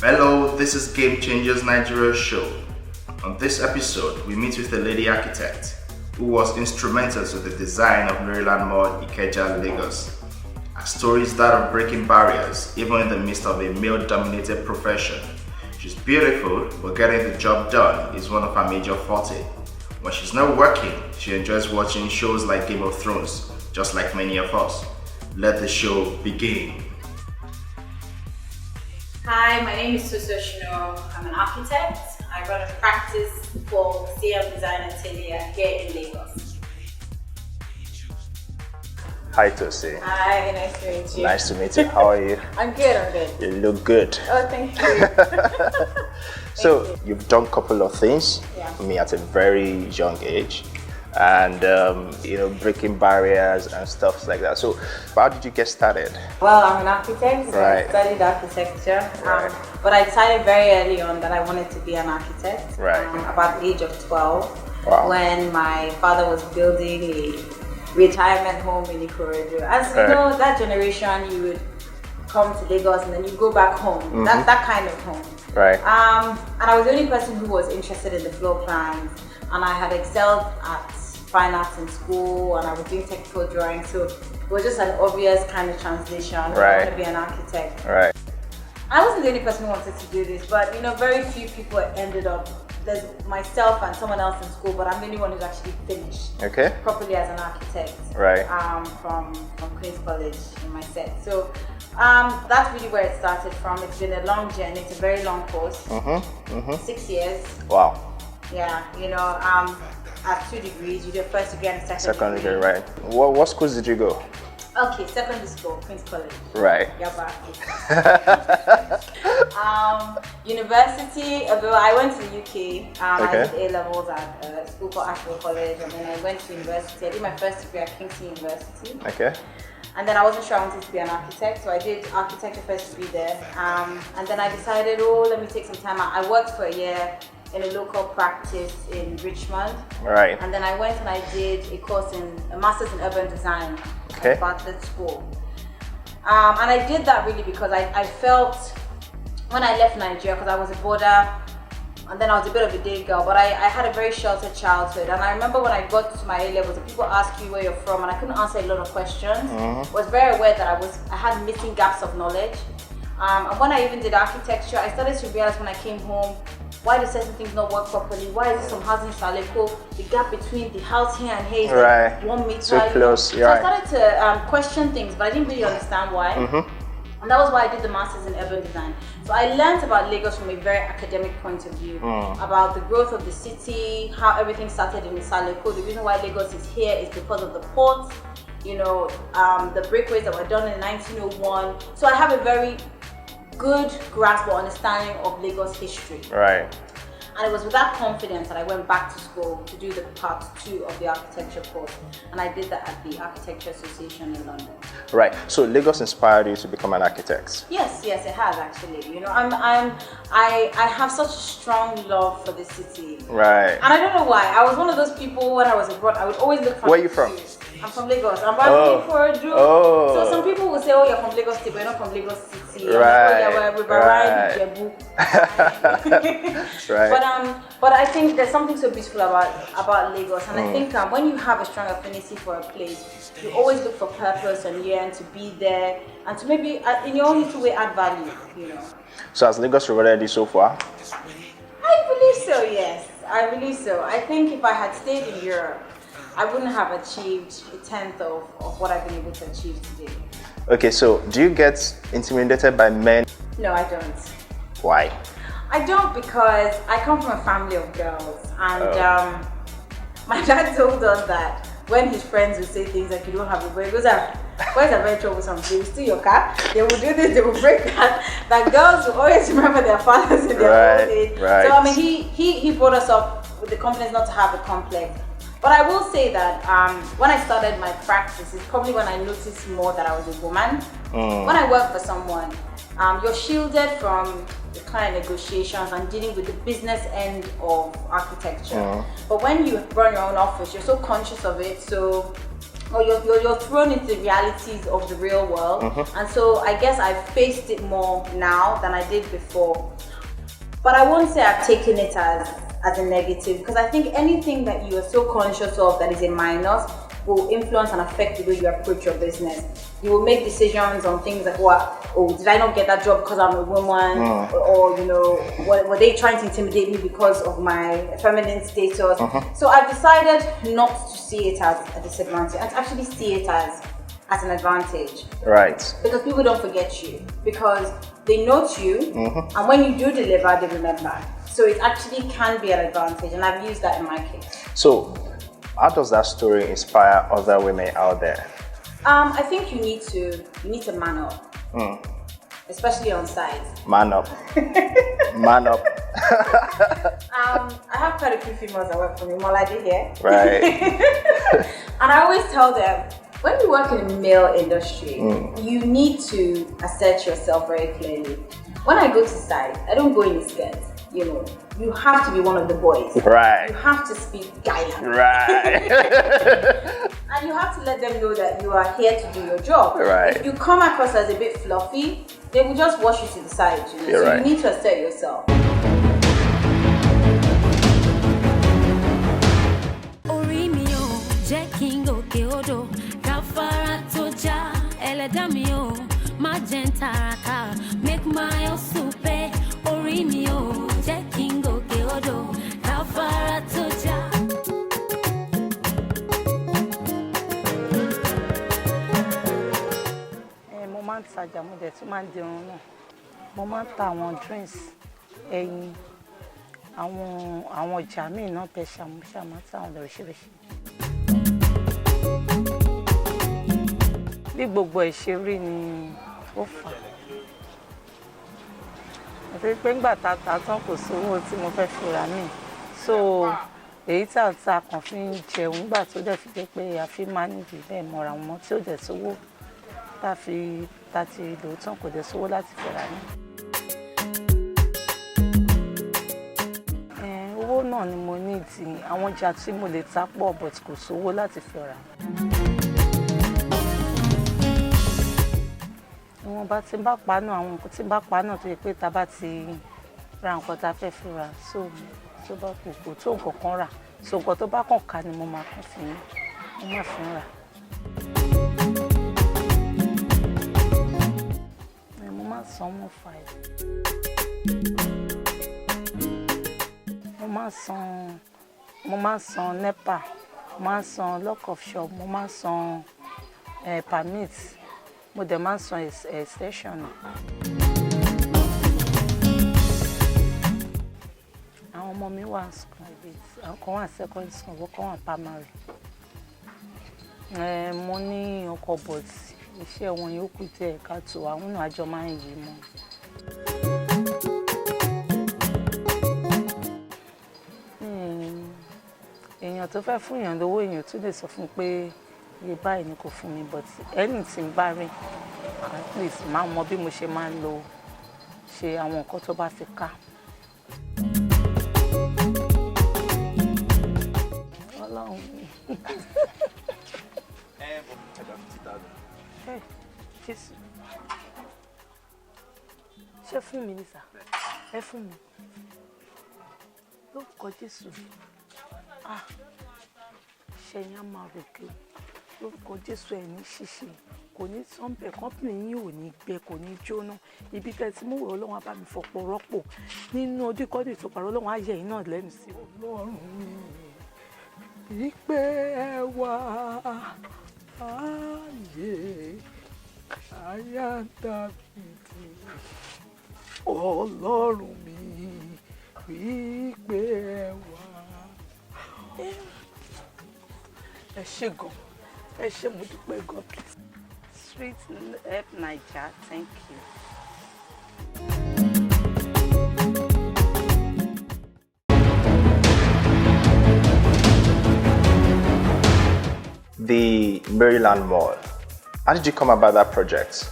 Hello, this is Game Changers Nigeria show. On this episode, we meet with a lady architect who was instrumental to the design of Maryland Mall, Ikeja, Lagos. Her story is that of breaking barriers, even in the midst of a male-dominated profession. She's beautiful, but getting the job done is one of her major forte. When she's not working, she enjoys watching shows like Game of Thrones, just like many of us. Let the show begin. Hi, my name is Tosin Osinowo. I'm an architect. I run a practice for CM Design Atelier here in Lagos. Hi Tosin. Hi, nice to meet you. Nice to meet you. How are you? I'm good. You look good. Oh, thank you. So you've done a couple of things for me at a very young age, and breaking barriers and stuff like that. So how did you get started? Well, I'm an architect, so Right. I studied architecture, Right. but I decided very early on that I wanted to be an architect. Right. About the age of 12, Wow. when my father was building a retirement home in Ikorodu. As you Right. know, that generation, you would come to Lagos and then you go back home. That kind of home. Right. And I was the only person who was interested in the floor plans, and I had excelled at fine arts in school, and I was doing technical drawing, so it was just an obvious kind of transition. I Right. want to be an architect. Right. I wasn't the only person who wanted to do this, but very few people ended up. There's myself and someone else in school, but I'm the only one who's actually finished Okay. properly as an architect. Right. From Queen's College in my set. So that's really where it started from. It's been a long journey. It's a very long course. 6 years. Wow. Yeah, at 2 degrees. You do a first degree and a second Degree, right. What schools did you go? Okay, secondary school, Queen's College. Right. Yaba. University, although I went to the UK. Okay. I did A-levels at a school called Asheville College, and then I went to university. I did my first degree at Kingston University. Okay. And then I wasn't sure I wanted to be an architect, so I did architecture first degree there. And then I decided, let me take some time out. I worked for a year in a local practice in Richmond. Right. And then I went and I did a master's in urban design Okay. at Bartlett School. And I did that really because I felt when I left Nigeria, because I was a boarder and then I was a bit of a day girl, but I had a very sheltered childhood. And I remember when I got to my A-levels, the people ask you where you're from, and I couldn't answer a lot of questions. I was very aware that I had missing gaps of knowledge. And when I even did architecture, I started to realize when I came home, why do certain things not work properly? Why is it some housing Saleko, the gap between the house here and here is Right. like 1 meter? So close, So yeah. I started to question things, but I didn't really understand why. And that was why I did the master's in urban design. So I learned about Lagos from a very academic point of view, about the growth of the city, how everything started in Saleko. The reason why Lagos is here is because of the port, the breakaways that were done in 1901. So I have a very good grasp or understanding of Lagos history. Right. And it was with that confidence that I went back to school to do the part 2 of the architecture course. And I did that at the Architecture Association in London. Right. So Lagos inspired you to become an architect. Yes, it has actually. I have such a strong love for the city. Right. And I don't know why. I was one of those people when I was abroad, I would always look for. Where are you from? I'm from Lagos. I'm back for a do. Oh. So some people will say, you're from Lagos City, but you're not from Lagos City. Right. Right. But I think there's something so beautiful about Lagos, and I think when you have a strong affinity for a place, you always look for purpose and yearn to be there, and to maybe in your own little way add value. So has Lagos rewarded you so far? I believe so. Yes, I believe so. I think if I had stayed in Europe, I wouldn't have achieved a tenth of what I've been able to achieve today. Okay, so do you get intimidated by men? No, I don't. Why? I don't, because I come from a family of girls, and my dad told us that when his friends would say things like, you don't have a boy, he goes, boys are very troublesome. They will steal your car, they will do this, they will break that. That girls will always remember their fathers in their old age. Right. So I mean, he brought us up with the confidence not to have a complex. But I will say that when I started my practice, it's probably when I noticed more that I was a woman. When I work for someone, you're shielded from the client negotiations and dealing with the business end of architecture. But when you run your own office, you're so conscious of it. So or you're thrown into the realities of the real world. And so I guess I've faced it more now than I did before. But I won't say I've taken it as a negative, because I think anything that you are so conscious of that is a minus will influence and affect the way you approach your business. You will make decisions on things like, did I not get that job because I'm a woman? Or were they trying to intimidate me because of my feminine status? So I've decided not to see it as a disadvantage and to actually see it as an advantage. Right. Because people don't forget you, because they note you, and when you do deliver, they remember. So it actually can be an advantage, and I've used that in my case. So how does that story inspire other women out there? I think you need to man up, especially on site. Man up. Man up. I have quite a few females that work for me, Molade here. Right. And I always tell them, when you work in the male industry, you need to assert yourself very clearly. When I go to site, I don't go in a skirt. You have to be one of the boys. Right. You have to speak Guyana. Right. And you have to let them know that you are here to do your job. Right. If you come across as a bit fluffy, they will just wash you to the side. So right. You need to assert yourself. Make my super Orimio, checking okay odo, Kafara toja. Mo máa ń tajà, mo dẹ̀ tún máa ń dirun náà. Mo máa ń ta àwọn drinks, ẹyin, àwọn ọjà míì náà tẹ̀ ṣàmúṣàmú àtàwọn lóríṣiríṣi. Bí gbogbo ẹ̀ ṣe rí ni ó fà. Àti pé ńgbà tá tán kò sówó tí mo fẹ́ fi ra mí. So èyí tá kàn fi ń jẹun nígbà tó dẹ̀ fi jẹ́ pé a fi máa níbi bẹ́ẹ̀ mọ́ra wọn tí ó dẹ̀ sówó tá ti lò tán kò dẹ̀ sówó láti fi ra mí. Owó náà ni mo ní ìdí àwọn ọjà tí mo lè ta pọ̀ but kò sówó láti fi ra. Ìwọ̀n bá ti bá pa náà àwọn nǹkan tí bá pa náà tó yẹ pé tá bá ti ra nǹkan tá fẹ́ fi ra so tó bá kò tó nǹkan kan rà so nǹkan tó bá kàn ká ni mo máa kàn fi mo máa fi rà. Mo máa san 1.5. Mo máa san NEPA, mo máa san lock of shop, mo máa san permit. Mo dẹ̀ máa ń san extension. Àwọn ọmọ mi wà school private, àwọn kan wà secondary school, àwọn kan wà primary. Mo ní ọkọ̀ but iṣẹ́ wọn yóò kù tí ẹ̀ka tó àwọn náà àjọ máa ń yí mọ́. Èèyàn tó fẹ́ fún èèyàn lówó èèyàn tún lè sọ fún pé iye báyìí ni kò fún mi but ẹni tí ń bá rí at least máa mọ bí mo ṣe máa ń lo ṣe àwọn nǹkan tó bá fi ká. Ọlọ́run mi. Jésù. Ṣé fún mi ní sà? Ẹ fún mi. Lórúkọ Jésù. Ṣẹ̀yìn á máa ròkè. Lórúkọ Jésù ẹ̀ ní ṣíṣe. Kò ní sọ́ńbẹ̀ kọ́pìnì yín ò ní gbẹ kò ní jóná. Ibi tẹ́ ti mú wẹ̀ Ọlọ́run á bá mi fọ̀pọ̀ rọ́pò. Nínú ọdún ìkọ́dún ìtòpàrọ̀ Ọlọ́run á yẹ iná lẹ́nu sí Ọlọ́run mi. Ìpè ẹwà ayé àyà Dáfídì. Ọlọ́run mi ìpè ẹwà. Ẹ ṣé gan. Ẹ ṣé mo dúpẹ́ gan. Street Help Naija, thank you. The Maryland Mall. How did you come about that project?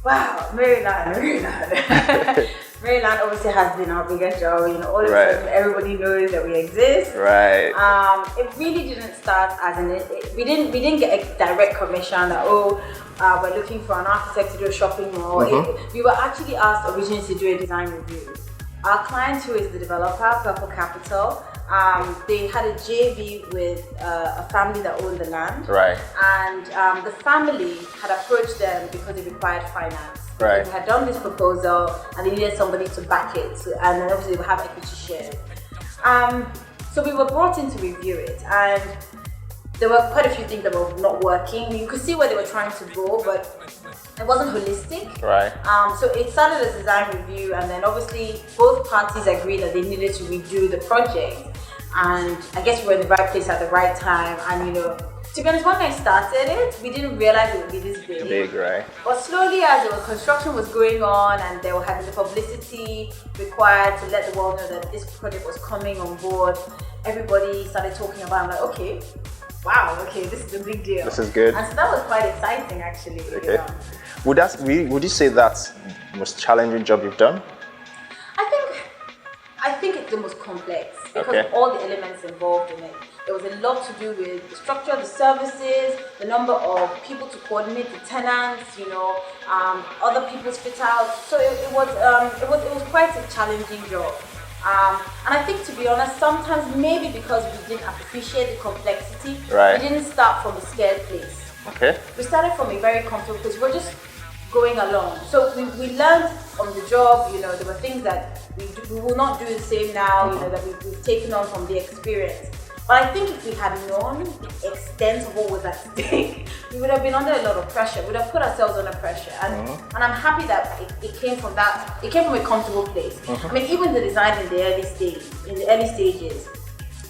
Wow, Maryland. Maryland obviously has been our biggest job. All of a sudden everybody knows that we exist. Right. It really didn't start as we didn't get a direct commission that we're looking for an architect to do a shopping mall. We were actually asked originally to do a design review. Our client, who is the developer, Purple Capital, they had a JV with a family that owned the land. Right. And the family had approached them because it required finance. Right. They had done this proposal and they needed somebody to back it. And then obviously they would have equity share. So we were brought in to review it. And there were quite a few things that were not working. You could see where they were trying to go, but it wasn't holistic. Right. So it started as a design review, and then obviously both parties agreed that they needed to redo the project. And I guess we were in the right place at the right time. And to be honest, when I started it, we didn't realize it would be this big. Big, right? But slowly, as the construction was going on, and they were having the publicity required to let the world know that this project was coming on board, everybody started talking about it. I'm like, okay. Wow, okay, this is a big deal. This is good. And so that was quite exciting, actually. Okay. Would you say that's the most challenging job you've done? I think it's the most complex because of all the elements involved in it. There was a lot to do with the structure of the services, the number of people to coordinate the tenants, other people's fit out. So it was quite a challenging job. And I think, to be honest, sometimes maybe because we didn't appreciate the complexity, we didn't start from a scared place. Okay. We started from a very comfortable place. We're just going along. So we learned on the job, there were things that we will not do the same now, that we've taken on from the experience. But I think if we had known the extent of what was at stake, we would have been under a lot of pressure. We would have put ourselves under pressure. And I'm happy that it came from that. It came from a comfortable place. I mean, even the design in the early stages,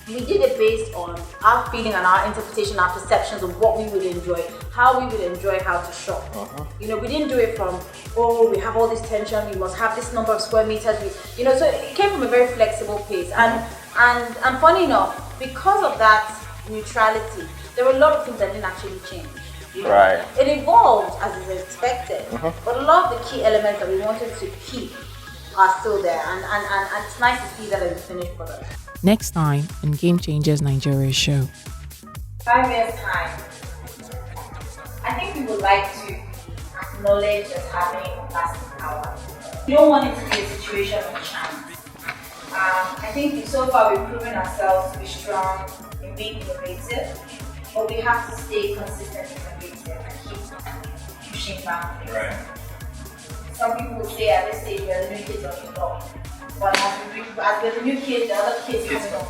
we did it based on our feeling and our interpretation, our perceptions of what we would enjoy, how we would enjoy how to shop. We didn't do it from, we have all this tension, we must have this number of square meters. So it came from a very flexible place. And funny enough, because of that neutrality, there were a lot of things that didn't actually change. Right. It evolved as is expected, but a lot of the key elements that we wanted to keep are still there, and it's nice to see that as a finished product. Next time on Game Changers Nigeria show. 5 years time, I think we would like to acknowledge us having lasting power. We don't want it to be a situation of chance. I think so far we've proven ourselves to be strong in being innovative, but we have to stay consistent and innovative and keep pushing boundaries. Right. Some people would say at this stage we're the new kids on the block, but as we're the new kids, the other kids coming up.